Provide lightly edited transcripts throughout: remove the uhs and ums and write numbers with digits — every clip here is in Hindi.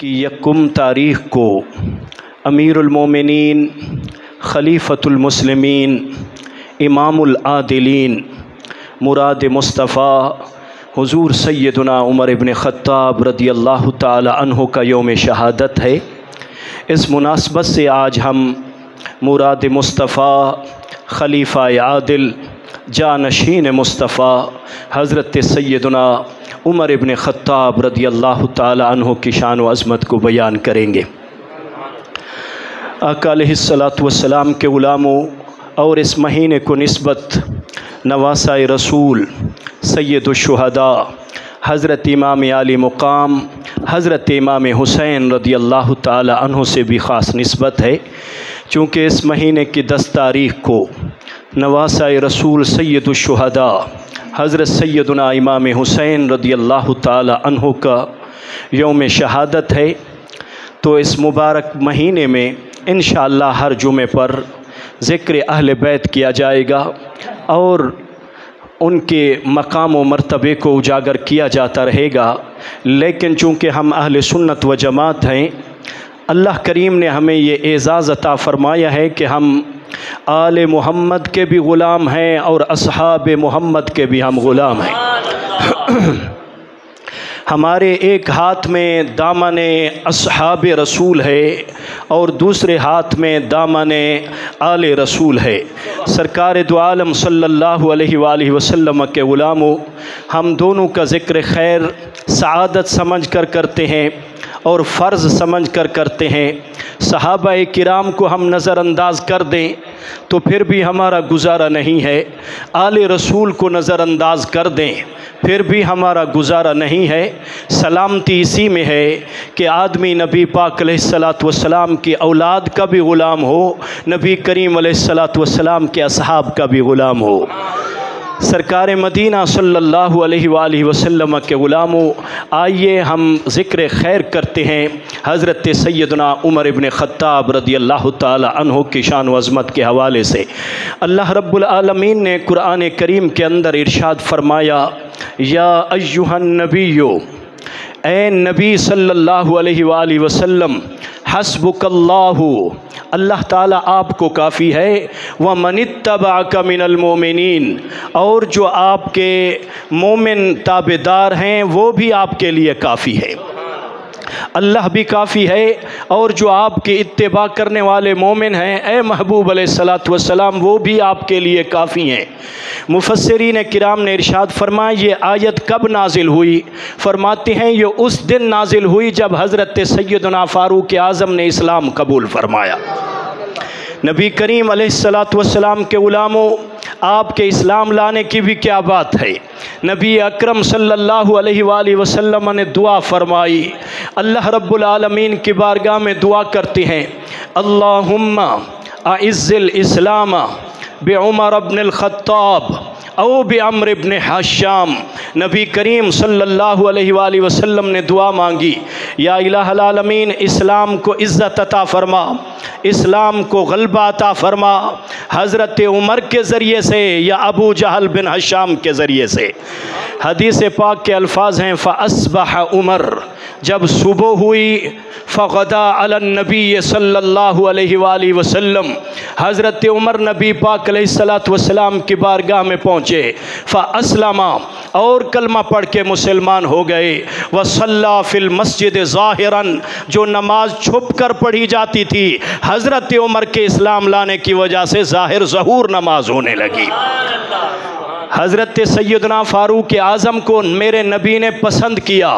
कि यकुम तारीख़ को अमीरुल मोमिनीन खलीफतुल मुस्लिमीन इमामुल आदिलीन मुराद मुस्तफ़ा हुज़ूर सैयदना उमर इब्न ख़त्ताब रदियल्लाहु ताला अन्हु का यौम शहादत है। इस मुनासबत से आज हम मुराद मुस्तफ़ा खलीफ़ा आदिल जानशीन मुस्तफ़ा हज़रत सैयदना उमर इब्न ख़त्ताब रदियल्लाहु ताला अन्हु की शान व अज़मत को बयान करेंगे। आका अलैहिस्सलातु वस्सलाम के ग़ुलामों और इस महीने को निस्बत नवासा रसूल सैयदुश्शुहदा हज़रत इमाम आली मुक़ाम हज़रत इमाम हुसैन रदियल्लाहु ताला अन्हु से भी ख़ास निस्बत है, चूँकि इस महीने की 10 तारीख़ को नवासा रसूल सैयदुश्शुहदा हज़रत सैयदना इमाम हुसैन रदियल्लाहु ताला अन्हु का यौम शहादत है। तो इस मुबारक महीने में इंशाअल्लाह हर जुमे पर ज़िक्र अहले बैत किया जाएगा और उनके मकाम व मर्तबे को उजागर किया जाता रहेगा। लेकिन चूँकि हम अहले सुन्नत व जमात हैं, अल्लाह करीम ने हमें ये एज़ाज़ अता फ़रमाया है कि हम आले मोहम्मद के भी ग़ुलाम हैं और असहाब मोहम्मद के भी हम ग़ुलाम हैं। हमारे एक हाथ में दामने असहाब रसूल है और दूसरे हाथ में दामने आले रसूल है। सरकार दो आलम सल्लल्लाहु अलैहि वसल्लम के ग़ुलामों, हम दोनों का ज़िक्र खैर सआदत समझ कर करते हैं और फ़र्ज़ समझ कर करते हैं। सहाबा किराम को हम नज़रअंदाज कर दें तो फिर भी हमारा गुजारा नहीं है, आले रसूल को नज़रअंदाज कर दें फिर भी हमारा गुजारा नहीं है। सलामती इसी में है कि आदमी नबी पाक अलैहिस्सलातु वस्सलाम की औलाद का भी ग़ुलाम हो, नबी करीम अलैहिस्सलातु वस्सलाम के असहाब का भी ग़ुलाम हो। सरकार मदीना सल्लल्लाहु अलैहि वसल्लम के ग़ुलामों, आइए हम ज़िक्र खैर करते हैं हज़रत सैयदना उमर इब्न ख़त्ताब रदियल्लाहु ताला अन्हु की शान व अज़मत के हवाले से। अल्लाह रब्बुल आलमीन ने कुरान करीम के अंदर इरशाद फरमाया, या अय्युहन नबियो, ए नबी सल्लल्लाहु अलैहि वसल्लम, हस्बुकल्लाहु, अल्लाह ताला आपको काफ़ी है, व मनित्तबअका मिनल मोमिनीन, और जो आपके मोमिन ताबेदार हैं वो भी आपके लिए काफ़ी है। अल्लाह भी काफ़ी है और जो आपके इत्तिबा करने वाले मोमिन हैं ए महबूब अलैहिस्सलातु वस्सलाम, वो भी आपके लिए काफ़ी हैं। मुफस्सिरीन किराम ने इरशाद फरमाया, ये आयत कब नाजिल हुई? फरमाते हैं ये उस दिन नाजिल हुई जब हज़रत सैयदना फ़ारूक आज़म ने इस्लाम कबूल फरमाया। नबी करीम अलैहिस्सलातु वस्सलाम के ग़ुलामों, आपके इस्लाम लाने की भी क्या बात है। नबी अकरम सल्लल्लाहु अलैहि वसल्लम ने दुआ फरमाई, अल्लाह रब्बुल आलमीन की बारगाह में दुआ करते हैं, अल्लाहुम्मा अइज़्ज़िल इस्लाम बि उमर इब्नुल ख़त्ताब औ बि अम्र इब्न हश्शाम। नबी करीम सल्लल्लाहु अलैहि वसल्लम ने दुआ मांगी, या इलाहुल आलमीन इस्लाम को इज़्ज़त अता फ़रमा, इस्लाम को ग़ल्बा अता फ़रमा, हज़रत उमर के ज़रिए से या अबू जहल बिन हश्शाम के ज़रिए से। हदीस पाक के अल्फाज हैं, फ़अस्बह उमर, जब सुबह हुई, फ़ग़दा अलन नबी सल्लल्लाहु अलैहि वसल्लम, हज़रत उमर नबी पाक अलैहिस्सलातु वस्सलाम की बारगाह में पहुँचे, फ़अस्लमा, और कलमा पढ़ के मुसलमान हो गए, व सल्ला फ़िल मस्जिद ज़ाहिरन, जो नमाज छुप कर पढ़ी जाती थी, हज़रत उमर के इस्लाम लाने की वजह से ज़ाहिर ज़हूर नमाज होने लगी। हज़रत सैयदना फ़ारूक आज़म को मेरे नबी ने पसंद किया।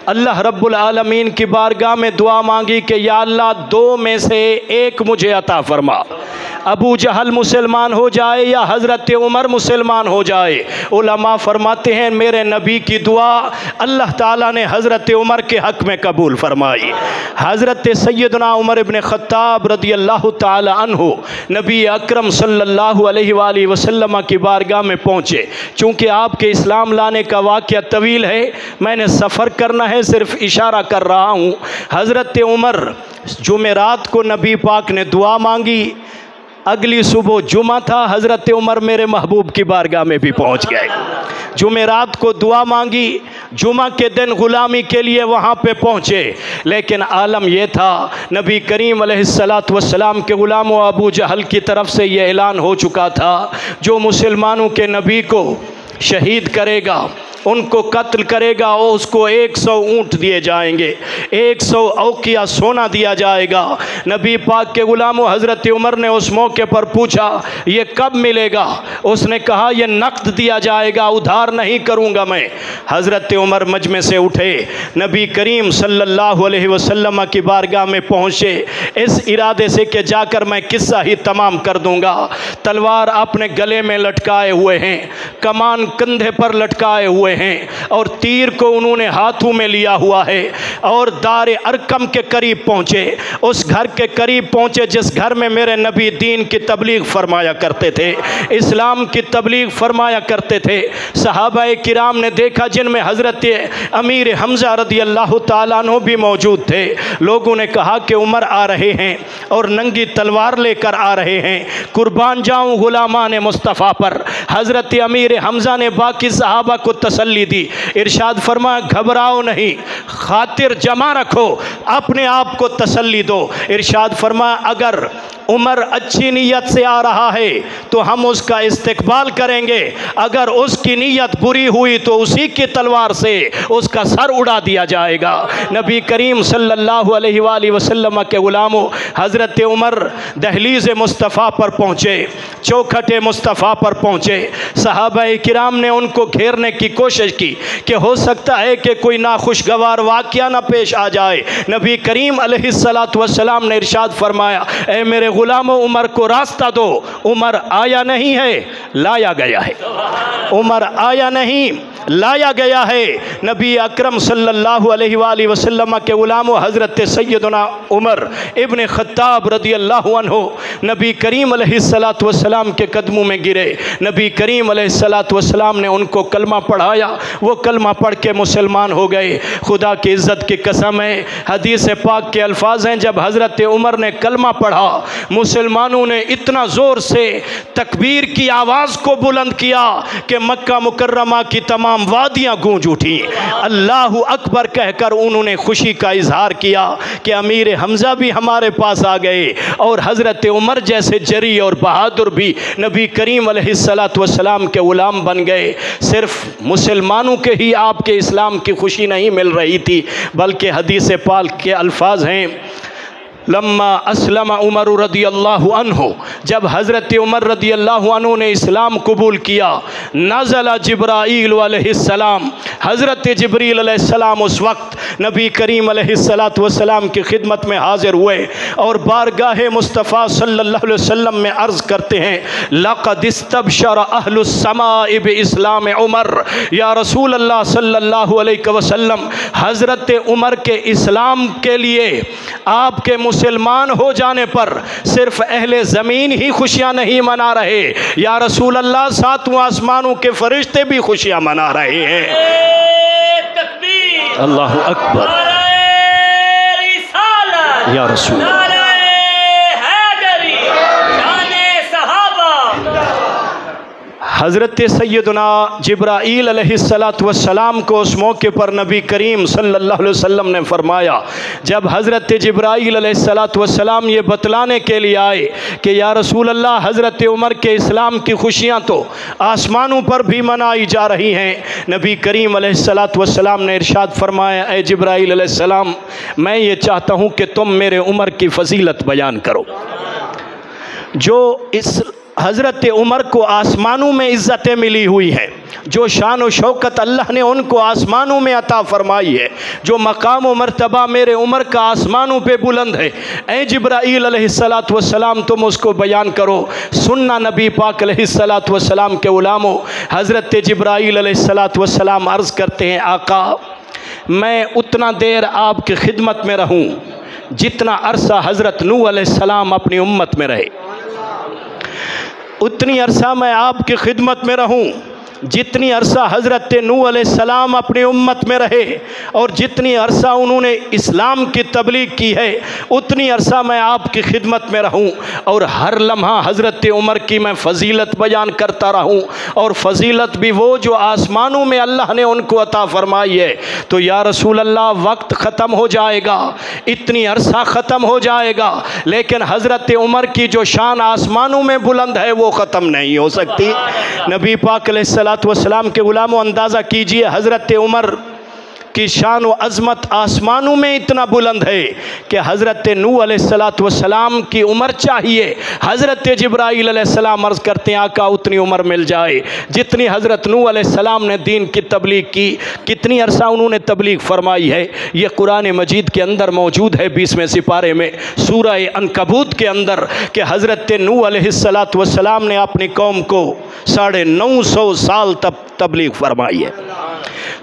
अल्लाह रब्बुल आलमीन की बारगाह में दुआ मांगी कि या अल्लाह, 2 में से एक मुझे अता फ़रमा, अबू जहल मुसलमान हो जाए या हज़रत उमर मुसलमान हो जाए। उलमा फरमाते हैं मेरे नबी की दुआ अल्लाह ताला ने हज़रत उमर के हक़ में कबूल फरमाई। हज़रत सैयदना उमर इब्न ख़त्ताब रदियल्लाहु ताला अन्हु नबी अकरम सल्लल्लाहु अलैहि वसल्लम की बारगाह में पहुँचे। चूँकि आपके इस्लाम लाने का वाक़या तवील है, मैंने सफ़र करना है, सिर्फ़ इशारा कर रहा हूँ। हज़रत उमर जुमेरात को नबी पाक ने दुआ मांगी, अगली सुबह जुमा था, हज़रत उमर मेरे महबूब की बारगाह में भी पहुंच गए। जुमेरात को दुआ मांगी, जुमा के दिन ग़ुलामी के लिए वहाँ पे पहुँचे, लेकिन आलम यह था नबी करीम अलैहिस्सलातु वस्सलाम के ग़ुलामों अबू जहल की तरफ से ये ऐलान हो चुका था, जो मुसलमानों के नबी को शहीद करेगा, उनको कत्ल करेगा, और उसको 100 ऊँट दिए जाएंगे, 100 औकिया सोना दिया जाएगा। नबी पाक के ग़ुलामों हज़रत उमर ने उस मौके पर पूछा ये कब मिलेगा? उसने कहा ये नक़द दिया जाएगा, उधार नहीं करूँगा मैं। हज़रत उमर मजमे से उठे, नबी करीम सल्लल्लाहु अलैहि वसल्लम की बारगाह में पहुँचे, इस इरादे से कि जाकर मैं किस्सा ही तमाम कर दूँगा। तलवार अपने गले में लटकाए हुए हैं, कमान कंधे पर लटकाए हुए हैं, और तीर को उन्होंने हाथों में लिया हुआ है, और दार अरकम के करीब पहुँचे, उस घर के करीब पहुँचे जिस घर में मेरे नबी दीन की तबलीग फरमाया करते थे, इस्लाम की तबलीग फरमाया करते थे। सहाबाए किराम ने देखा जिनमें हज़रत अमीर हमज़ा रदी अल्लाह ताला अन्हु भी मौजूद थे। लोगों ने कहा कि उमर आ रहे हैं और नंगी तलवार लेकर आ रहे हैं, कुर्बान जाऊँ ग़ुलामान मुस्तफ़ा पर। हज़रत अमीर हमज़ा ने बाकी सहाबा को तसल्ली दी, इरशाद फरमाया घबराओ नहीं, खातिर जमा रखो, अपने आप को तसल्ली दो। इरशाद फरमाया अगर उमर अच्छी नीयत से आ रहा है तो हम उसका इस्तकबाल करेंगे, अगर उसकी नीयत बुरी हुई तो उसी की तलवार से उसका सर उड़ा दिया जाएगा। नबी करीम सल्लल्लाहु अलैहि वसल्लम के ग़ुलामों हज़रत उमर दहलीज़ मुस्तफ़ा पर पहुँचे, चौखटे मुस्तफ़ा पर पहुँचे। सहाबाए किराम ने उनको घेरने की कोशिश की कि हो सकता है कि कोई नाखुशगवार वाक़या ना पेश आ जाए। नबी करीम अलैहिस्सलातु वस्सलाम ने इरशाद फरमाया ए मेरे ग़ुलामों उमर को रास्ता दो। उमर आया नहीं है, लाया गया है। उमर आया नहीं, लाया गया है। नबी अकरम सल्लल्लाहु अलैहि वसल्लम के ग़ुलामों हज़रत सैयदना उमर इब्न ख़त्ताब रदी अल्लाहु अन्हु नबी करीम अलैहिस्सलातु वस्सलाम के कदमों में गिरे। नबी करीम अलैहिस्सलातु वस्सलाम ने उनको कलमा पढ़ाया, वो कलमा पढ़ के मुसलमान हो गए। खुदा की इज़्ज़त की कसम है, हदीस पाक के अल्फाज हैं, जब हज़रत उमर ने कलमा पढ़ा मुसलमानों ने इतना ज़ोर से तकबीर की आवाज़ को बुलंद किया कि मक्का मुकर्रमा की तमाम वादियाँ गूंज उठी। अल्लाहु अकबर कहकर उन्होंने खुशी का इजहार किया कि अमीर हमज़ा भी हमारे पास आ गए, और हज़रत उमर जैसे जरी और बहादुर भी नबी करीम अलैहिस्सलातु वस्सलाम के ग़ुलाम बन गए। सिर्फ मुसलमानों के ही आपके इस्लाम की खुशी नहीं मिल रही थी, बल्कि हदीस पाक के अल्फाज हैं लम्मा अस्लम उमर रदी अल्लाहु अन्हु, जब हज़रत उमर रदी अल्लाहु अन्हु ने इस्लाम कबूल किया, नज़ला जिब्राईल अलैहिस्सलाम, हज़रत जिब्रील अलैहिस्सलाम उस वक्त नबी करीम अलैहिस्सलातु वस्सलाम की खिदमत में हाज़िर हुए और बारगाह मुस्तफ़ा सल्लल्लाहु अलैहि वसल्लम में अर्ज़ करते हैं लक़द इस्तबशर अहलुस समाइ बिइस्लाम उमर, या रसूल अल्लाह सल्लल्लाहु अलैहि वसल्लम, हज़रत उमर के इस्लाम के लिए आपके मुसलमान हो जाने पर सिर्फ अहले ज़मीन ही खुशियाँ नहीं मना रहे, या रसूल अल्लाह सातों आसमानों के फरिश्ते भी खुशियाँ मना रहे हैं। अल्लाहु अकबर, या रसूल हज़रत सैयदना जिब्राईल अलैहिस्सलातु वस्सलाम को उस मौके पर नबी करीम सल्लल्लाहु अलैहि वसल्लम ने फरमाया, जब हज़रत जिब्राईल अलैहिस्सलातु वस्सलाम ये बतलाने के लिए आए कि या रसूल अल्लाह हज़रत उमर के इस्लाम की खुशियाँ तो आसमानों पर भी मनाई जा रही हैं, नबी करीम अलैहिस्सलातु वस्सलाम ने इरशाद फरमाया ए जिब्राईल अलैहिस्सलाम, मैं ये चाहता हूँ कि तुम मेरे उमर की फ़जीलत बयान करो। जो इस हज़रत उमर को आसमानों में इज़्ज़तें मिली हुई हैं, जो शान व शौकत अल्लाह ने उनको आसमानों में अता फ़रमाई है, जो मकाम व मर्तबा मेरे उमर का आसमानों पे बुलंद है, ए जिब्राईल अलैहिस्सलातु वस्सलाम तुम उसको बयान करो। सुन्ना नबी पाक अलैहिस्सलातु वस्सलाम के ग़ुलामों, हज़रत जिब्राईल अलैहिस्सलातु वस्सलाम अर्ज़ करते हैं आका, मैं उतना देर आपकी खिदमत में रहूँ जितना अरसा हज़रत नूह अलैहिस्सलाम अपनी उम्मत में रहे, उतनी अरसा मैं आपकी खिदमत में रहूँ। जितनी अरसा हज़रत नूह अलैहिस्सलाम अपनी उम्मत में रहे और जितनी अरसा उन्होंने इस्लाम की तबलीग की है, उतनी अरसा मैं आपकी खिदमत में रहूं और हर लम्हा हज़रत उमर की मैं फ़जीलत बयान करता रहूं, और फ़जीलत भी वो जो आसमानों में अल्लाह ने उनको अता फ़रमाई है। तो या रसूल अल्लाह, वक्त ख़त्म हो जाएगा, इतनी अरसा ख़त्म हो जाएगा, लेकिन हज़रत उमर की जो शान आसमानों में बुलंद है वो ख़त्म नहीं हो सकती। नबी पाक अलैहिस्सलातु वस्सलाम के गुलामों, अंदाज़ा कीजिए हज़रत उमर की शान व अज़मत आसमानों में इतना बुलंद है कि हज़रत नूह अलैहिस्सलातु वस्सलाम की उम्र चाहिए। हज़रत जिब्राईल अलैहिस्सलाम अर्ज़ करते हैं आका उतनी उम्र मिल जाए जितनी हज़रत नूह अलैहिस्सलाम ने दीन की तबलीग की। कितनी अरसा उन्होंने तबलीग फरमाई है, ये कुरान मजीद के अंदर मौजूद है 20वें सिपारे में सूरह अनकबूत के अंदर, कि हज़रत नूह अलैहिस्सलातु वस्सलाम ने अपनी कौम को 950 साल तक तबलीग फरमाई है।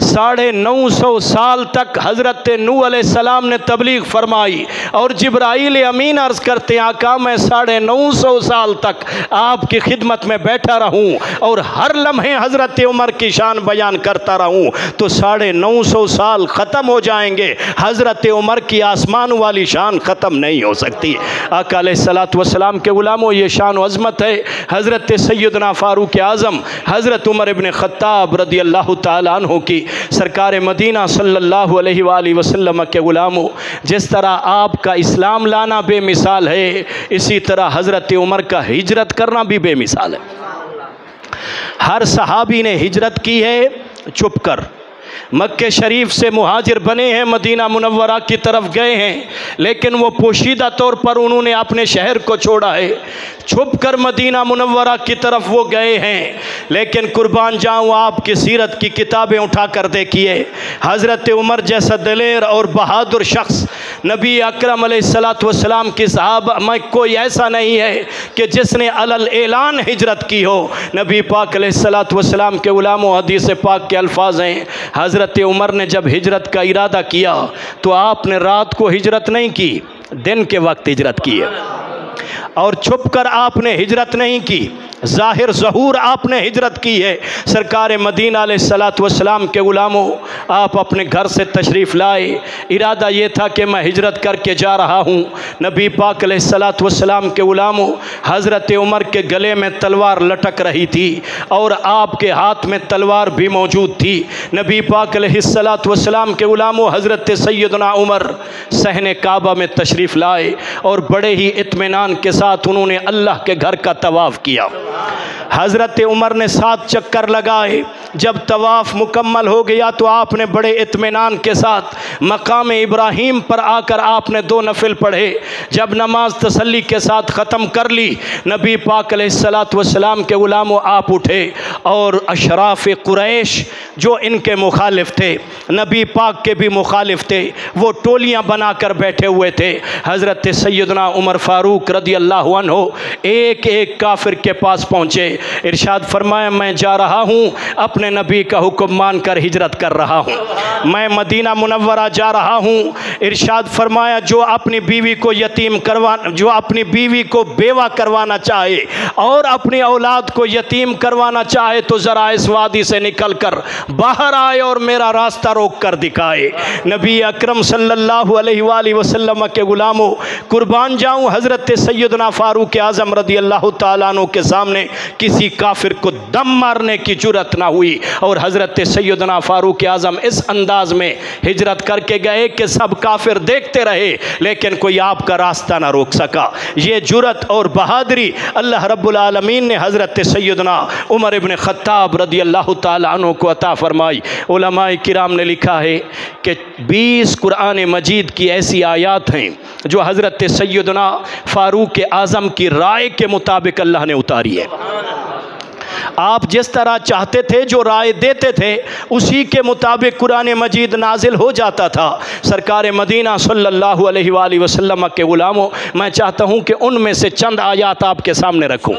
950 साल तक हज़रत नूह अलैहिस्सलाम ने तबलीग फरमाई, और जिब्राईल अमीन अर्ज़ करते आका मैं 950 साल तक आपकी खिदमत में बैठा रहूं और हर लम्हे हज़रत उमर की शान बयान करता रहूं, तो 950 साल ख़त्म हो जाएंगे, हज़रत उमर की आसमान वाली शान ख़त्म नहीं हो सकती। आका अलैहिस्सलातु वस्सलाम के गुलामों, ये शान व अज़मत है हज़रत सैयदना फ़ारूक आज़म हज़रत उमर इब्न ख़त्ताब रदी अल्लाह तआला अन्हु की। सरकार मदीना सल्लल्लाहु अलैहि वसल्लम के गुलामों, जिस तरह आपका इस्लाम लाना बेमिसाल है, इसी तरह हज़रत उमर का हिजरत करना भी बेमिसाल है। हर सहाबी ने हिजरत की है चुप कर, मक्के शरीफ से मुहाजिर बने हैं, मदीना मुनव्वरा की तरफ गए हैं, लेकिन वो पोशीदा तौर पर उन्होंने अपने शहर को छोड़ा है, छुप कर मदीना मुनव्वरा की तरफ वो गए हैं। लेकिन कुर्बान जाऊँ, आपकी सीरत की किताबें उठा कर देखिए, हज़रत उमर जैसा दलेर और बहादुर शख्स नबी अकरम अलैहिस्सलातु वस्सलाम की सहाबा में कोई ऐसा नहीं है कि जिसने अलल ऐलान हिजरत की हो। नबी पाक अलैहिस्सलातु वस्सलाम के गुलामों, हदीस पाक के अल्फाज हैं, हज़रत उमर ने जब हिजरत का इरादा किया तो आपने रात को हिजरत नहीं की, दिन के वक्त हिजरत की है, और छुप कर आपने हिजरत नहीं की, ज़ाहिर ज़हूर आपने हिजरत की है। सरकार मदीना अलैहिस्सलातु वस्सलाम के गुलामों, आप अपने घर से तशरीफ़ लाए, इरादा ये था कि मैं हिजरत करके जा रहा हूँ। नबी पाक अलैहिस्सलातु वस्सलाम के गुलामों, हज़रत उमर के गले में तलवार लटक रही थी और आपके हाथ में तलवार भी मौजूद थी। नबी पाक अलैहिस्सलातु वस्सलाम के गुलामों, हज़रत सैयदना उमर सहने काबा में तशरीफ़ लाए और बड़े ही इत्मीनान के साथ उन्होंने अल्लाह के घर का तवाफ़ किया। हज़रत उमर ने 7 चक्कर लगाए। जब तवाफ़ मुकम्मल हो गया तो आपने बड़े इत्मीनान के साथ मकाम इब्राहीम पर आकर आपने 2 नफिल पढ़े। जब नमाज तसल्ली के साथ ख़त्म कर ली, नबी पाक अलैहिस्सलातु वस्सलाम के गुलामों आप उठे और अशराफ़ कुरैश जो इनके मुखालिफ थे, नबी पाक के भी मुखालिफ थे, वो टोलियाँ बनाकर बैठे हुए थे। हज़रत सैयदना उमर फ़ारूक रदी अल्लाहु अन्हु एक एक काफिर के पास पहुँचे, इरशाद फरमाया मैं जा रहा हूँ, अपने नबी का हुक्म मानकर हिजरत कर रहा हूँ, मैं मदीना मुनव्वरा जा रहा हूँ। इरशाद फरमाया जो अपनी बीवी को यतीम जो अपनी बीवी को बेवा करवाना चाहे और अपनी औलाद को यतीम करवाना चाहे तो ज़रा इस वादी से निकल कर बाहर आए और मेरा रास्ता रोक कर दिखाए। नबी अकरम सल्लल्लाहु अलैहि वसल्लम के गुलामों, कुर्बान जाऊँ, हज़रत सैयदना फ़ारूक आज़म रदी अल्लाह तआला अन्हु के सामने किसी काफिर को दम मारने की जुर्रत ना हुई और हज़रत सैयदना फ़ारूक आज़म इस अंदाज में हिजरत करके गए कि सब काफिर देखते रहे लेकिन कोई आपका रास्ता ना रोक सका। ये जुर्रत और बहादुरी अल्लाह रब्बुल आलमीन ने हज़रत सैयदना उमर इब्न ख़त्ताब रदी अल्लाह तआला अन्हु को अता फरमाई। उलमाए किराम ने लिखा है कि 20 कुरान मजीद की ऐसी आयात हैं जो हज़रत सैयदना फ़ारूक आज़म की राय के मुताबिक अल्लाह ने उतारी है। आप जिस तरह चाहते थे, जो राय देते थे, उसी के मुताबिक कुरान मजीद नाजिल हो जाता था। सरकार मदीना सल्लल्लाहु अलैहि वसल्लम के गुलामों, मैं चाहता हूँ कि उनमें से चंद आयात आपके सामने रखूँ,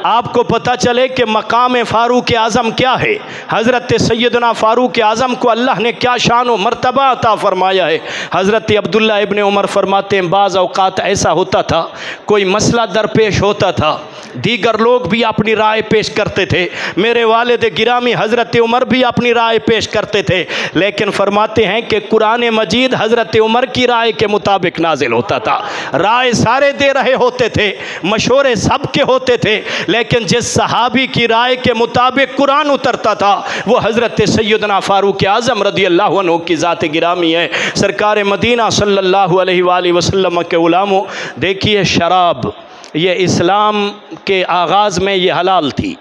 आपको पता चले कि मकाम फ़ारूक आज़म क्या है। हज़रत सैयदना फ़ारूक आज़म को अल्लाह ने क्या शान व मर्तबा अता फ़रमाया है। हज़रत अब्दुल्ला इब्न उमर फरमाते हैं, बाज़ औक़ात ऐसा होता था, कोई मसला दरपेश होता था, दीगर लोग भी अपनी राय पेश कर करते थे। मेरे वालिद गिरामी हज़रत उमर भी अपनी राय पेश करते थे, लेकिन फरमाते हैं कि कुरान मजीद हज़रत उमर की राय के मुताबिक नाजिल होता था। राय सारे दे रहे होते थे, मशवरे सब के होते थे, लेकिन जिस सहाबी की राय के मुताबिक कुरान उतरता था वो हज़रत सैयदना फ़ारूक आज़म रज़ी अल्लाह अन्हु की ज़ात गिरामी है। सरकार मदीना सल्लल्लाहु अलैहि वसल्लम के उलामों, देखिए शराब ये इस्लाम के आगाज़ में ये हलाल थी,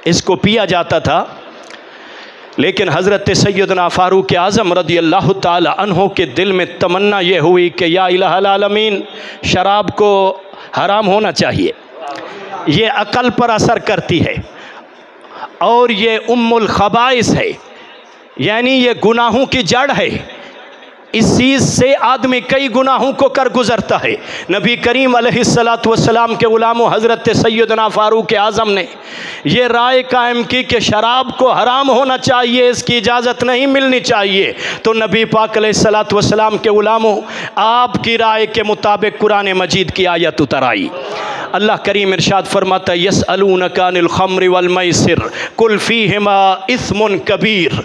इसको पिया जाता था, लेकिन हज़रत सैयदना फ़ारूक आज़म रज़ी अल्लाह ताला अन्हु के दिल में तमन्ना ये हुई कि या इलाहुल आलमीन, शराब को हराम होना चाहिए, ये अक़ल पर असर करती है और ये उम्मुल ख़बाइस है, यानी ये गुनाहों की जड़ है, इस चीज़ से आदमी कई गुनाहों को कर गुज़रता है। नबी करीम अलैहिस्सलातु वस्सलाम के ग़ुलामों हज़रत सैयदना फ़ारूक आज़म ने ये राय कायम की कि शराब को हराम होना चाहिए, इसकी इजाज़त नहीं मिलनी चाहिए। तो नबी पाक अलैहिस्सलातु वस्सलाम के ग़ुलामों, आपकी राय के मुताबिक कुरान मजीद की आयत उतर आई। अल्लाह करीम इरशाद फरमाता है, यसअलूनका अनिल खम्रि वल मैसिर कुल फ़ीहिमा इस्मुन कबीर।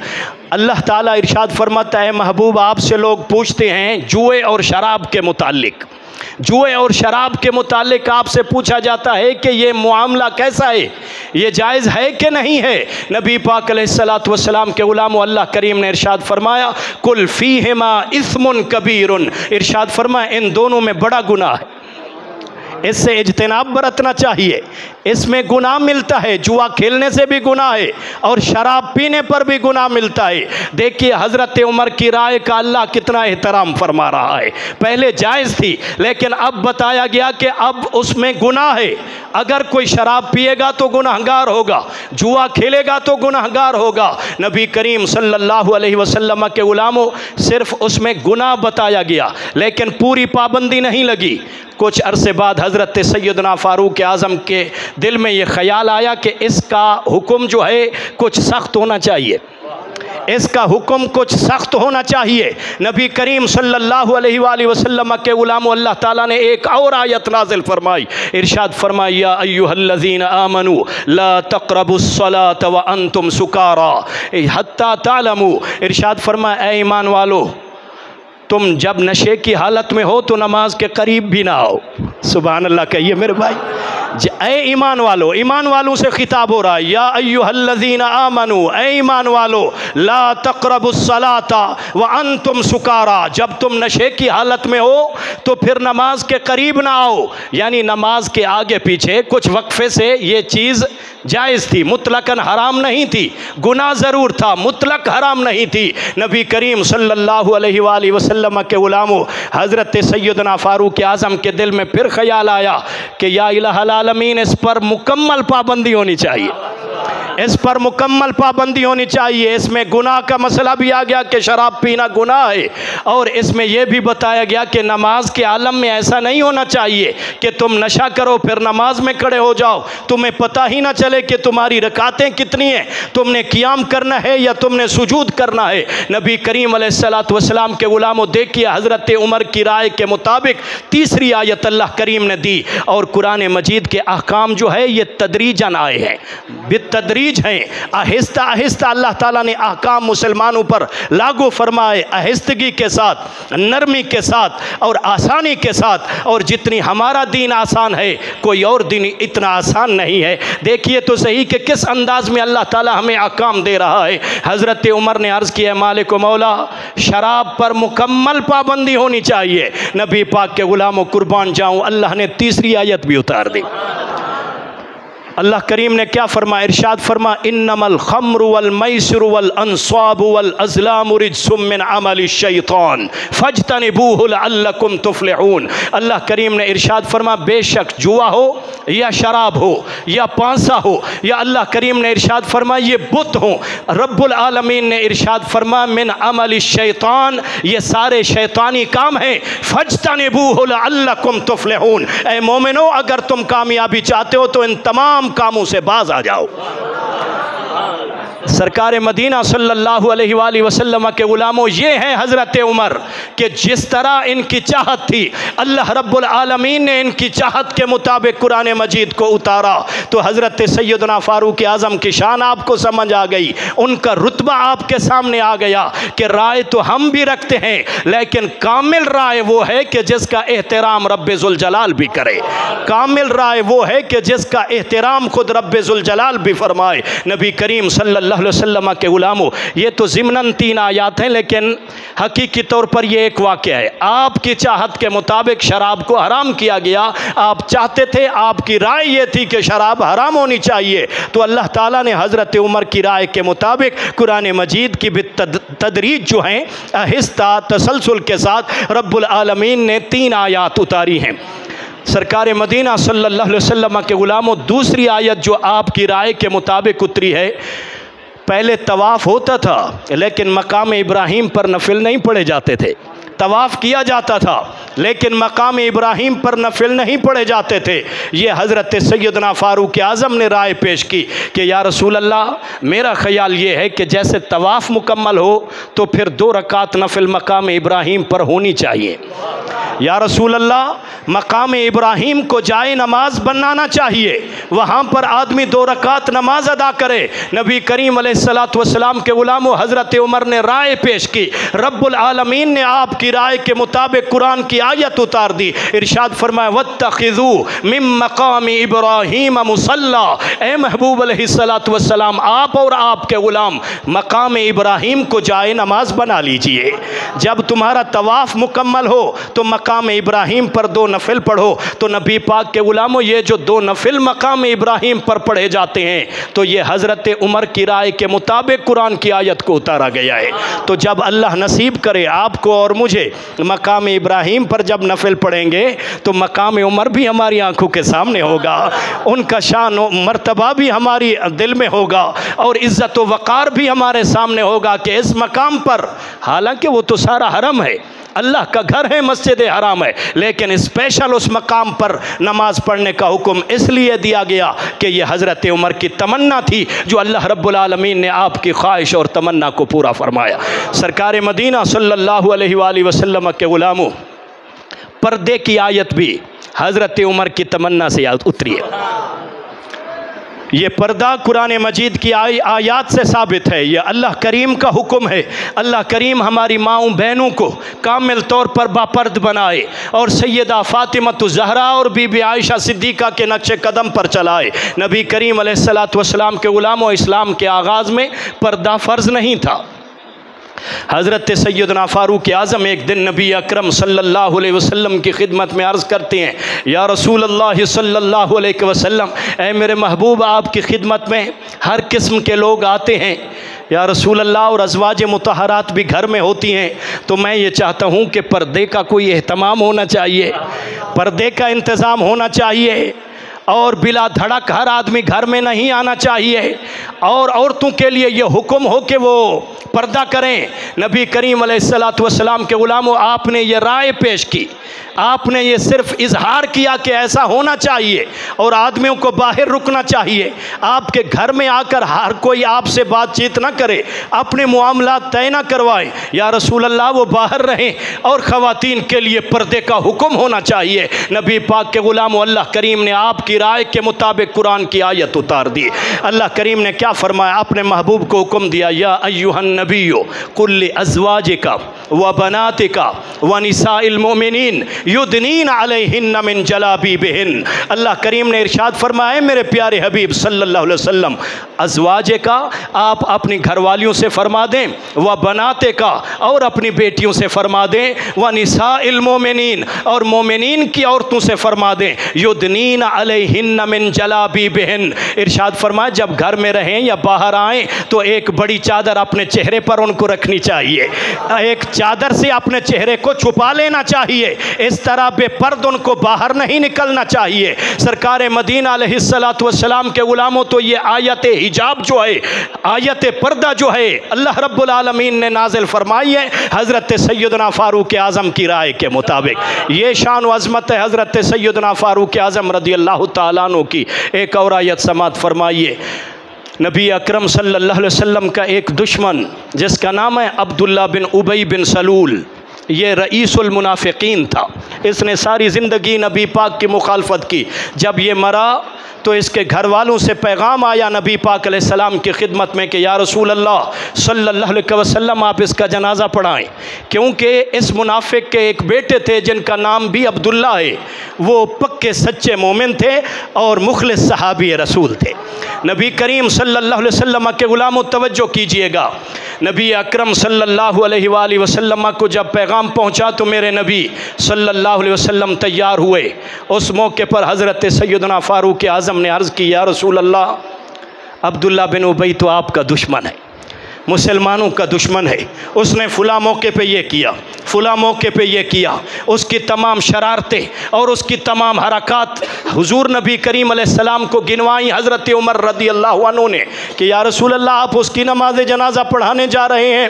अल्लाह ताला इरशाद फरमाता है, महबूब आपसे लोग पूछते हैं जुए और शराब के मुतालिक, जुए और शराब के मुतालिक आपसे पूछा जाता है कि ये मामला कैसा है, ये जायज़ है कि नहीं है। नबी पाक अलैहिस्सलातु वस्सलाम के ग़ुलामों, अल्लाह करीम ने इरशाद फरमाया कुल फ़ीहिमा इस्मुन कबीरुन, इरशाद फरमाया इन दोनों में बड़ा गुनाह है, इससे इज्तिनाब बरतना चाहिए, इसमें गुनाह मिलता है। जुआ खेलने से भी गुनाह है और शराब पीने पर भी गुनाह मिलता है। देखिए हज़रत उमर की राय का अल्लाह कितना एहतराम फरमा रहा है। पहले जायज़ थी, लेकिन अब बताया गया कि अब उसमें गुनाह है। अगर कोई शराब पिएगा तो गुनाहगार होगा, जुआ खेलेगा तो गुनाहगार होगा। नबी करीम सल्लल्लाहु अलैहि वसल्लम के ग़ुलामों, सिर्फ़ उसमें गुनाह बताया गया, लेकिन पूरी पाबंदी नहीं लगी। कुछ अरसे बाद हज़रत सैयदना फ़ारूक आज़म के दिल में ये ख़याल आया कि इसका हुक्म जो है कुछ सख्त होना चाहिए, इसका हुक्म कुछ सख्त होना चाहिए। नबी करीम सल्लल्लाहु अलैहि वसल्लम के ग़ुलामों, अल्लाह ताला ने एक और आयत नाज़िल फरमाई। इरशाद फरमाया, या अय्युहल्लज़ीना आमनू ला तक़रबुस्सलात व अंतुम सुकारा हत्ता तालमू। इरशाद फरमाया, ए ईमान वालो, तुम जब नशे की हालत में हो तो नमाज के करीब भी ना हो। सुभान अल्लाह कहिए मेरे भाई। ए ईमान वालो, ईमान वालों से खिताब हो रहा है, या अय्युहल्लज़ीना आमनू, ए ईमान वालो, ला तक़रबुस्सलाता व अंतुम सुकारा, जब तुम नशे की हालत में हो तो फिर नमाज के करीब ना आओ। यानी नमाज के आगे पीछे कुछ वक्फे से ये चीज़ जायज़ थी, मुतलकन हराम नहीं थी। गुनाह ज़रूर था, मुतलक हराम नहीं थी। नबी करीम सल्लल्लाहु अलैहि वसल्लम के ग़ुलामों, हज़रत सैयदना फ़ारूक आज़म के दिल में फिर ख़याल आया कि या इलाहुल आलमीन, इस पर मुकम्मल पाबंदी होनी चाहिए, इस पर मुकम्मल पाबंदी होनी चाहिए। इसमें गुनाह का मसला भी आ गया कि शराब पीना गुनाह है, और इसमें यह भी बताया गया कि नमाज के आलम में ऐसा नहीं होना चाहिए कि तुम नशा करो फिर नमाज में खड़े हो जाओ, तुम्हें पता ही ना चले कि तुम्हारी रकातें कितनी हैं, तुमने क़ियाम करना है या तुमने सुजूद करना है। नबी करीम अलैहिस्सलातु वस्सलाम के ग़ुलामों, देखिए हज़रत उमर की राय के मुताबिक तीसरी आयत अल्लाह करीम ने दी, और कुरान मजीद के अहकाम जो है ये तदरीजन आए हैं, बितदरीज हैं, आहिस्ता आहिस्ता अल्लाह ताला ने अहकाम मुसलमानों पर लागू फरमाए, आहिस्तगी के साथ, नरमी के साथ और आसानी के साथ। और जितनी हमारा दीन आसान है, कोई और दीन इतना आसान नहीं है। देखिए तो सही कि किस अंदाज में अल्लाह ताला हमें अहकाम दे रहा है। हज़रत उमर ने अर्ज़ किया, मालिक मौला, शराब पर मुकम्मल पाबंदी होनी चाहिए। नबी पाक के ग़ुलामों, कुर्बान जाऊँ, अल्लाह ने तीसरी आयत भी उतार दी। अल्लाह करीम ने क्या फरमा, इरशाद फरमा, इन्नमल खम्रु वल मैसिरु वल अंसाबु वल अज़लामु रिज्सुम मिन अमलि शैतान फज्तनिबूहु लअल्लकुम तुफ्लिहून। अल्लाह करीम ने इरशाद फरमा, बेशक जुआ हो या शराब हो या पांसा हो, या अल्लाह करीम ने इरशाद फरमा ये बुत हो, रब्बुल आलमीन ने इरशाद फरमा मिन अमलि शैतान, ये सारे शैतानी काम हैं। फज्तनिबूहु लअल्लकुम तुफ्लिहून, ऐ मोमिनो, अगर तुम कामयाबी चाहते हो तो इन तमाम कामों से बाज आ जाओ। सरकार मदीना सल्लल्लाहु अलैहि वसल्लम के गुलामों, ये हैं हज़रत उमर कि जिस तरह इनकी चाहत थी अल्लाह रब्बुल आलमीन ने इनकी चाहत के मुताबिक कुरान मजीद को उतारा। तो हज़रत सैयदना फ़ारूक आज़म की शान आपको समझ आ गई, उनका रुतबा आपके सामने आ गया कि राय तो हम भी रखते हैं, लेकिन कामिल राय वो है कि जिसका एहतराम रब्बे ज़ुल जलाल भी करे। कामिल राय वो है कि जिसका एहतराम खुद रब्बे ज़ुल जलाल भी फरमाए। नबी करीम सल्लल्लाहु अलैहि वसल्लम के गुलामों, ये तो ज़िमनन 3 आयात हैं, लेकिन हकीकी तौर पर ये एक वाक़या है। आपकी चाहत के मुताबिक शराब को हराम किया गया। आप चाहते थे, आपकी राय ये थी कि शराब हराम होनी चाहिए, तो अल्लाह ताला ने हज़रत उमर की राय के मुताबिक कुरान मजीद की भी तदरीज जो हैं आहिस्ता तसलसल के साथ रब्बुल आलमीन ने 3 आयात उतारी हैं। सरकार मदीना सल्लल्लाहु अलैहि वसल्लम के गुलामों, दूसरी आयत जो आपकी राय के मुताबिक उतरी है, पहले तवाफ़ होता था लेकिन मकाम इब्राहीम पर नफिल नहीं पढ़े जाते थे। तवाफ़ किया जाता था लेकिन मकाम इब्राहीम पर नफिल नहीं पढ़े जाते थे। ये हज़रत सैयदना फ़ारूक आज़म ने राय पेश की कि या रसूल अल्लाह, मेरा ख़याल ये है कि जैसे तवाफ़ मुकम्मल हो तो फिर 2 रकात नफिल मकाम इब्राहीम पर होनी चाहिए। या रसूल अल्लाह, मकाम इब्राहीम को जाए नमाज बनाना चाहिए, वहाँ पर आदमी 2 रकात नमाज अदा करे। नबी करीम अलैहिस्सलातु वस्सलाम के गुलामों, हज़रत उमर ने राय पेश की। रब्बुल आलमीन ने आपकी राय के मुताबिक कुरान की आयत उतार दी। इरशाद फरमाया, वत्तखिज़ू मिन मकाम इब्राहीम मुसल्ला। ए महबूब अलैहिस्सलातु वस्सलाम, आप और आपके गुलाम मकाम इब्राहीम को जाए नमाज बना लीजिए। जब तुम्हारा तवाफ़ मुकम्मल हो तो मकाम इब्राहीम पर 2 नफिल पढ़ो। तो नबी पाक के गुलामों, ये जो 2 नफिल मकाम इब्राहीम पर पढ़े जाते हैं, तो ये हज़रत उमर की राय के मुताबिक कुरान की आयत को उतारा गया है। तो जब अल्लाह नसीब करे आपको और मुझे मकाम इब्राहीम पर जब नफिल पढ़ेंगे तो मकाम उमर भी हमारी आंखों के सामने होगा, उनका शान व मर्तबा भी हमारी दिल में होगा और इज़्ज़त व वक़ार भी हमारे सामने होगा कि इस मकाम पर, हालांकि वो तो सारा हरम है, अल्लाह का घर है, मस्जिद हराम है, लेकिन स्पेशल उस मकाम पर नमाज पढ़ने का हुक्म इसलिए दिया गया कि यह हज़रत उमर की तमन्ना थी, जो अल्लाह रब्बुल आलमीन ने आपकी ख्वाहिश और तमन्ना को पूरा फरमाया। सरकार मदीना सल्लल्लाहु अलैहि वसल्लम के गुलामों, पर्दे की आयत भी हज़रत उमर की तमन्ना से उतरी है। ये पर्दा कुरान मजीद की आयात से साबित है, ये अल्लाह करीम का हुक्म है। अल्लाह करीम हमारी माओं बहनों को कामिल तौर पर बापर्द बनाए और सैयदा फ़ातिमतु ज़हरा और बीबी आयशा सिद्दीक़ा के नक्शे कदम पर चलाए। नबी करीम अलैहिस्सलातु वस्सलाम के गुलामों, इस्लाम के आगाज़ में पर्दा फ़र्ज़ नहीं था। हज़रत सैयदना फ़ारूक आज़म एक दिन नबी अकरम सल्लल्लाहु अलैहि वसल्लम की खिदमत में अर्ज़ करते हैं, या रसूल अल्लाह सल्लल्लाहु अलैहि वसल्लम, ए मेरे महबूब, आपकी खिदमत में हर किस्म के लोग आते हैं या रसूल अल्लाह, और अज़वाज मुतहरात भी घर में होती हैं, तो मैं ये चाहता हूँ कि पर्दे का कोई एहतमाम होना चाहिए, पर्दे का इंतज़ाम होना चाहिए और बिला धड़क हर आदमी घर में नहीं आना चाहिए और औरतों के लिए ये हुक्म हो कि वो पर्दा करें। नबी करीम अलैहिस्सलातु वस्सलाम के गुलामों, आपने ये राय पेश की, आपने ये सिर्फ इजहार किया कि ऐसा होना चाहिए और आदमियों को बाहर रुकना चाहिए। आपके घर में आकर हर कोई आपसे बातचीत ना करे, अपने मामला तय ना करवाए। या रसूल अल्लाह, वो बाहर रहें और ख़वातीन के लिए पर्दे का हुक्म होना चाहिए। नबी पाक के गुलामों, अल्लाह करीम ने आपकी राय के मुताबिक कुरान की आयत उतार दी। अल्लाह करीम ने क्या फरमाया, अपने महबूब को हुक्म दिया, या अय्युहन नबिय्यु कुल अज़वाजिका व बनातिका व निसाइल मोमिनीन युदनीन अलैहिन्न मिन जलाबीबिहिन। अल्लाह करीम ने इरशाद फरमाया, मेरे प्यारे हबीब सल्लल्लाहु अलैहि वसल्लम, अज़वाजे का आप अपनी घरवालियों से फरमा दें, व बनाते का और अपनी बेटियों से फरमा दें, व निसाइल मोमिनीन और मोमिनीन की औरतों से फरमा दें, युदनीन अलैहिन्न मिन जलाबीबिहिन। इरशाद फरमाया, जब घर में रहें या बाहर आएँ तो एक बड़ी चादर अपने चेहरे पर उनको रखनी चाहिए, एक चादर से अपने चेहरे को छुपा लेना चाहिए, इस तरह बेपर्द उनको बाहर नहीं निकलना चाहिए। सरकार मदीना अलैहिस्सलातु वस्सलाम के गुलामों, तो ये आयत हिजाब जो है, आयत पर्दा जो है, अल्लाह रब्बुल आलमीन ने नाजिल फरमाई है हज़रत सैयदना फ़ारूक आज़म की राय के मुताबिक। ये शान व अज़मत है हज़रत सैयदना फ़ारूक आज़म रज़ियल्लाहु ताला अन्हु की। एक और आयत समात फरमाइए, नबी अकरम सल्लल्लाहु अलैहि वसल्लम का एक दुश्मन जिसका नाम है अब्दुल्ला बिन उबई बिन सलूल, ये रईसुल मुनाफिकीन था। इसने सारी ज़िंदगी नबी पाक की मुखालफत की। जब ये मरा तो इसके घर वालों से पैगाम आया नबी पाक अलैहिस्सलाम की खिदमत में कि या रसूल अल्लाह सल्लल्लाहु अलैहि वसल्लम आप इसका जनाजा पढ़ाएं, क्योंकि इस मुनाफिक के एक बेटे थे जिनका नाम भी अब्दुल्ला है। वो पक्के सच्चे मोमिन थे और मुखलिस सहाबी रसूल थे। नबी करीम सल्लल्लाहु अलैहि वसल्लम के ग़ुलामों तवज्जो कीजिएगा, नबी अकरम सल्लल्लाहु अलैहि वसल्लम को जब पैगाम पहुंचा तो मेरे नबी सल्लल्लाहु अलैहि वसल्लम तैयार हुए। उस मौके पर हज़रत सैयदना फ़ारूक आज़म ने अर्ज़ की, या रसूल अल्लाह, अब्दुल्ला बिन उबई तो आपका दुश्मन है, मुसलमानों का दुश्मन है। उसने फ़ुला मौके पे ये किया, फ़ुला मौके पे ये किया। उसकी तमाम शरारतें और उसकी तमाम हरकत हुजूर नबी करीम अलैहिस्सलाम को गिनवाई हज़रत उमर रदी अल्लाह अन्हु ने कि या रसूल अल्लाह आप उसकी नमाज जनाजा पढ़ाने जा रहे हैं।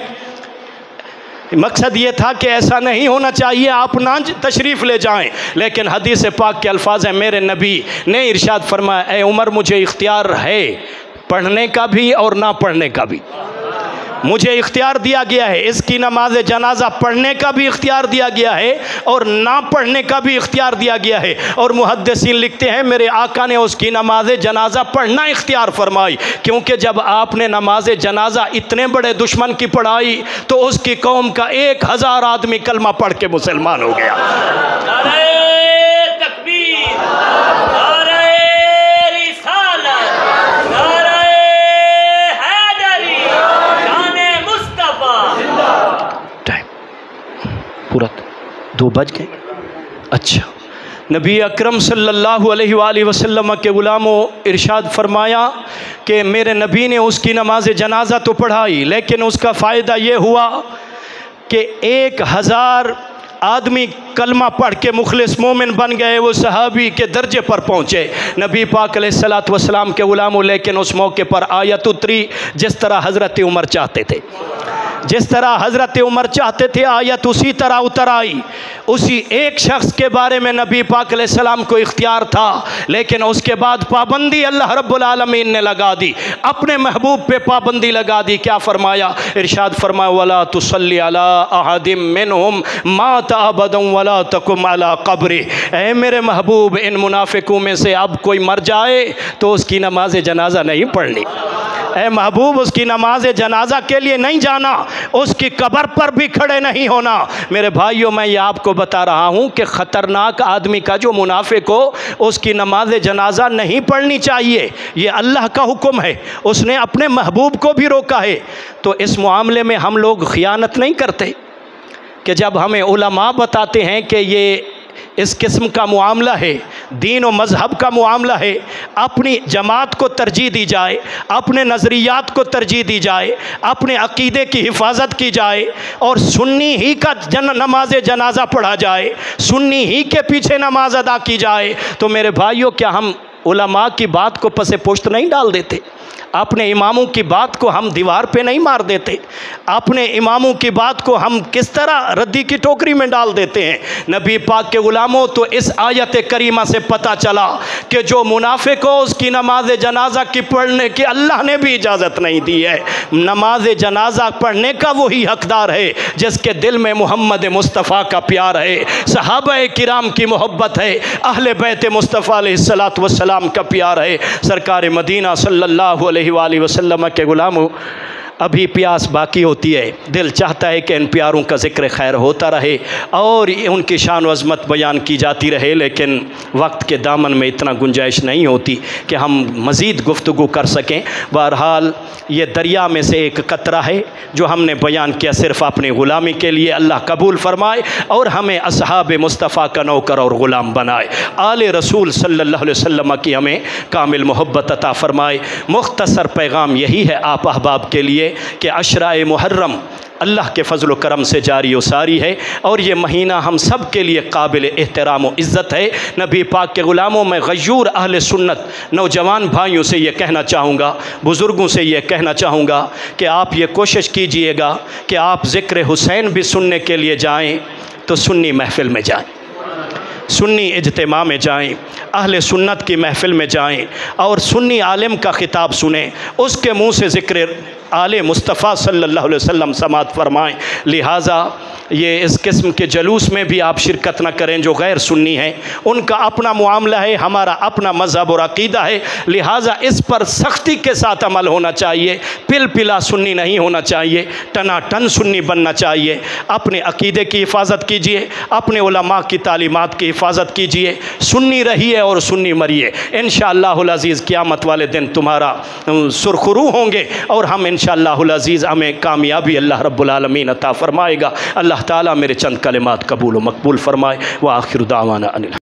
मकसद ये था कि ऐसा नहीं होना चाहिए, आप ना तशरीफ़ ले जाएं, लेकिन हदीस पाक के अल्फाज हैं, मेरे नबी ने इरशाद फरमाया, ए उमर मुझे इख्तियार है पढ़ने का भी और ना पढ़ने का भी, मुझे इख्तियार दिया गया है। इसकी नमाज जनाजा पढ़ने का भी इख्तियार दिया गया है और ना पढ़ने का भी इख्तियार दिया गया है। और मुहद्दिसीन लिखते हैं मेरे आका ने उसकी नमाज जनाजा पढ़ना इख्तियार फरमाई, क्योंकि जब आपने नमाज जनाजा इतने बड़े दुश्मन की पढ़ाई तो उसकी कौम का 1000 आदमी कलमा पढ़ के मुसलमान हो गया। पूरा 2 बज गए। अच्छा, नबी अकरम सल्लल्लाहु अलैहि वसल्लम के ग़ुलामों इरशाद फरमाया कि मेरे नबी ने उसकी नमाज जनाजा तो पढ़ाई, लेकिन उसका फ़ायदा ये हुआ कि 1000 आदमी कलमा पढ़ के मुखलिस मोमिन बन गए, वो सहाबी के दर्जे पर पहुँचे नबी पाक अलैहिस्सलातु वस्सलाम के ग़ुलामों। लेकिन उस मौके पर आयत उतरी जिस तरह हज़रत उमर चाहते थे, जिस तरह हज़रत उमर चाहते थे आयत उसी तरह उतर आई। उसी एक शख्स के बारे में नबी पाक अलैहिस्सलाम को इख्तियार था, लेकिन उसके बाद पाबंदी अल्लाह रब्बुल आलमीन ने लगा दी, अपने महबूब पे पाबंदी लगा दी। क्या फरमाया? इरशाद फरमाया, वला तुसल्ली अला अहदिम मिनहुम मात अबदन वला तकुम अला कब्री। ऐ मेरे महबूब, इन मुनाफिकों में से अब कोई मर जाए तो उसकी नमाज जनाजा नहीं पढ़नी। ऐ महबूब, उसकी नमाज जनाजा के लिए नहीं जाना, उसकी कब्र पर भी खड़े नहीं होना। मेरे भाइयों, मैं ये आपको बता रहा हूँ कि ख़तरनाक आदमी का जो मुनाफिक हो उसकी नमाज जनाजा नहीं पढ़नी चाहिए। ये अल्लाह का हुक्म है, उसने अपने महबूब को भी रोका है। तो इस मामले में हम लोग खियानत नहीं करते कि जब हमें उलमा बताते हैं कि ये इस किस्म का मामला है, दीन और मज़हब का मामला है, अपनी जमात को तरजीह दी जाए, अपने नज़रियात को तरजीह दी जाए, अपने अक़ीदे की हिफाजत की जाए और सुन्नी ही का नमाज जनाजा पढ़ा जाए, सुन्नी ही के पीछे नमाज अदा की जाए, तो मेरे भाइयों क्या हम उलमा की बात को पसे पुश्त नहीं डाल देते? अपने इमामों की बात को हम दीवार पे नहीं मार देते? अपने इमामों की बात को हम किस तरह रद्दी की टोकरी में डाल देते हैं? नबी पाक के ग़ुलामों, तो इस आयत करीमा से पता चला कि जो मुनाफिक हो उसकी नमाज जनाजा की पढ़ने की अल्लाह ने भी इजाज़त नहीं दी है। नमाज जनाजा पढ़ने का वही हकदार है जिसके दिल में मोहम्मद मुस्तफ़ा का प्यार है, सहाबा किराम की मोहब्बत है, अहले बैत मुस्तफ़ा अलैहिस्सलातु वस्सलाम का प्यार है। सरकार मदीना सल्लल्लाहु अलैहि वसल्लम के ग़ुलामों, अभी प्यास बाकी होती है, दिल चाहता है कि इन प्यारों का ज़िक्र खैर होता रहे और उनकी शान व अज़मत बयान की जाती रहे, लेकिन वक्त के दामन में इतना गुंजाइश नहीं होती कि हम मज़ीद गुफ्तगू कर सकें। बहरहाल ये दरिया में से एक कतरा है जो हमने बयान किया सिर्फ़ अपनी ग़ुलामी के लिए। अल्लाह कबूल फ़रमाए और हमें असहाब मुस्तफ़ा का नौकर और ग़ुलाम बनाए। आले रसूल सल्लल्लाहु अलैहि वसल्लम की हमें कामिल मोहब्बत अता फ़रमाए। मुख्तसर पैगाम यही है आप अहबाब के लिए कि अशराए मुहर्रम अल्लाह के फ़ज़ल व करम से जारी व सारी है और ये महीना हम सब के लिए काबिल एहतराम व इज़्ज़त है। नबी पाक के ग़ुलामों में गयूर अहले सुन्नत नौजवान भाइयों से ये कहना चाहूँगा, बुज़ुर्गों से ये कहना चाहूँगा कि आप ये कोशिश कीजिएगा कि आप ज़िक्र हुसैन भी सुनने के लिए जाएँ तो सुन्नी महफ़िल में जाएँ। सुन्नी इज्तिमा में जाएं, अहले सुन्नत की महफ़िल में जाएं और सुन्नी आलिम का ख़िताब सुने, उसके मुँह से ज़िक्र आले मुस्तफ़ा सल्लल्लाहु अलैहि वसल्लम समात फरमाएँ। लिहाजा ये इस किस्म के जलूस में भी आप शिरकत न करें जो गैर सुन्नी हैं, उनका अपना मामला है, हमारा अपना मज़हब और अक़ीदा है। लिहाजा इस पर सख्ती के साथ अमल होना चाहिए, पिल पिला सुन्नी नहीं होना चाहिए, टनाटन सुन्नी बनना चाहिए। अपने अक़ीदे की हिफाजत कीजिए, अपने उलमा की तालीमात की हिफाजत कीजिए, सुन्नी रहिए और सुन्नी मरिए। इंशाअल्लाहुल अज़ीज़ क़यामत वाले दिन तुम्हारा सुरखरू होंगे और हम इंशाअल्लाहुल अज़ीज़ हमें कामयाबी अल्लाह रब्बुल आलमीन अता फ़रमाएगा। अल्लाह ताला मेरे चंद कलिमात कबूल व मकबूल फ़रमाए। व आखिर दावाना अनिल